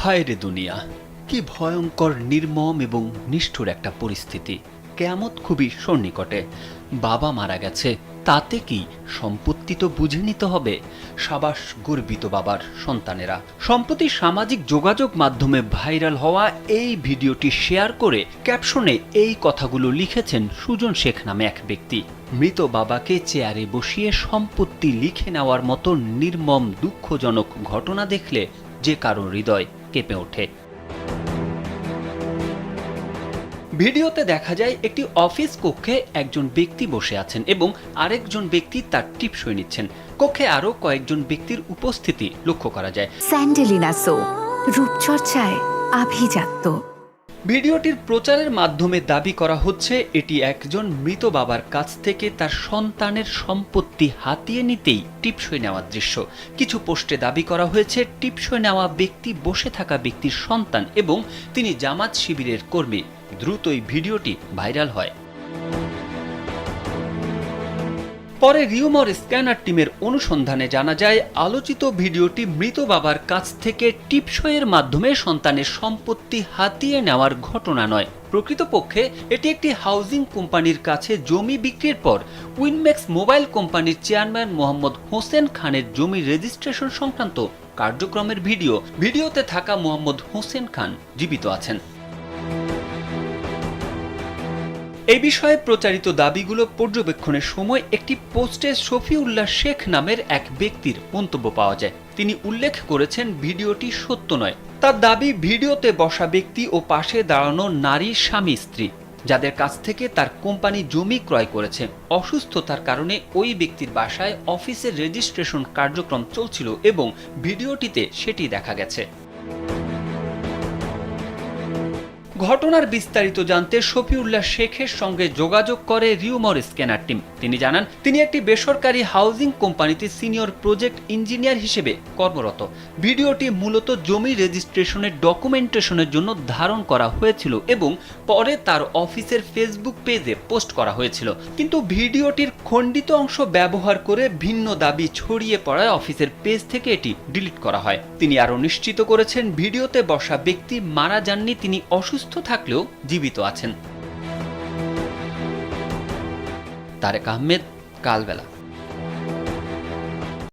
হায় রে দুনিয়া, কি ভয়ঙ্কর, নির্মম এবং নিষ্ঠুর একটা পরিস্থিতি। কেয়ামত খুবই সন্নিকটে। বাবা মারা গেছে, তাতে কি সম্পত্তি তো বুঝে নিতে হবে। সাবাস গর্বিত বাবার সন্তানেরা। সম্প্রতি সামাজিক যোগাযোগ মাধ্যমে ভাইরাল হওয়া এই ভিডিওটি শেয়ার করে ক্যাপশনে এই কথাগুলো লিখেছেন সুজন শেখ নামে এক ব্যক্তি। মৃত বাবাকে চেয়ারে বসিয়ে সম্পত্তি লিখে নেওয়ার মতো নির্মম দুঃখজনক ঘটনা দেখলে যে কারো হৃদয় কেঁপে ওঠে। ভিডিওতে দেখা যায় একটি অফিস কক্ষে একজন ব্যক্তি বসে আছেন এবং আরেকজন ব্যক্তি তার টিপসই নিচ্ছেন। কক্ষে আরো কয়েকজন ব্যক্তির উপস্থিতি লক্ষ্য করা যায়। স্যান্ডেলিনা সো, রূপচর্চায় আভিজাত্য। ভিডিওটির প্রচারের মাধ্যমে দাবি করা হচ্ছে এটি একজন মৃত বাবার কাছ থেকে তার সন্তানের সম্পত্তি হাতিয়ে নিতেই টিপসই নেওয়ার দৃশ্য। কিছু পোস্টে দাবি করা হয়েছে টিপসই নেওয়া ব্যক্তি বসে থাকা ব্যক্তির সন্তান এবং তিনি জামাত শিবিরের কর্মী। দ্রুতই ভিডিওটি ভাইরাল হয়। পরে রিউমার স্ক্যানার টিমের অনুসন্ধানে জানা যায় আলোচিত ভিডিওটি মৃত বাবার কাছ থেকে টিপসইয়ের মাধ্যমে সন্তানের সম্পত্তি হাতিয়ে নেওয়ার ঘটনা নয়। প্রকৃতপক্ষে এটি একটি হাউজিং কোম্পানির কাছে জমি বিক্রির পর উইনম্যাক্স মোবাইল কোম্পানির চেয়ারম্যান মোহাম্মদ হোসেন খানের জমি রেজিস্ট্রেশন সংক্রান্ত কার্যক্রমের ভিডিও। ভিডিওতে থাকা মোহাম্মদ হোসেন খান জীবিত আছেন। এই বিষয়ে প্রচারিত দাবিগুলো পর্যবেক্ষণের সময় একটি পোস্টে শফিউল্লাহ শেখ নামের এক ব্যক্তির মন্তব্য পাওয়া যায়। তিনি উল্লেখ করেছেন ভিডিওটি সত্য নয়। তার দাবি ভিডিওতে বসা ব্যক্তি ও পাশে দাঁড়ানো নারী স্বামী স্ত্রী, যাদের কাছ থেকে তার কোম্পানি জমি ক্রয় করেছে। অসুস্থতার কারণে ওই ব্যক্তির বাসায় অফিসের রেজিস্ট্রেশন কার্যক্রম চলছিল এবং ভিডিওটিতে সেটি দেখা গেছে। ঘটনার বিস্তারিত জানতে শফিউল্লাহ শেখের সঙ্গে যোগাযোগ করে রিউমার স্ক্যানার টিম। তিনি জানান তিনি একটি বেসরকারি হাউজিং কোম্পানিতে সিনিয়র প্রজেক্ট ইঞ্জিনিয়ার হিসেবে কর্মরত। ভিডিওটি মূলত জমি রেজিস্ট্রেশনের ডকুমেন্টেশনের জন্য ধারণ করা হয়েছিল এবং পরে তার অফিসের ফেসবুক পেজে পোস্ট করা হয়েছিল। কিন্তু ভিডিওটির খণ্ডিত অংশ ব্যবহার করে ভিন্ন দাবি ছড়িয়ে পড়ায় অফিসের পেজ থেকে এটি ডিলিট করা হয়। তিনি আরও নিশ্চিত করেছেন ভিডিওতে বসা ব্যক্তি মারা যাননি, তিনি অসুস্থ থাকলেও জীবিত আছেন। তারেক আহমেদ, কালবেলা।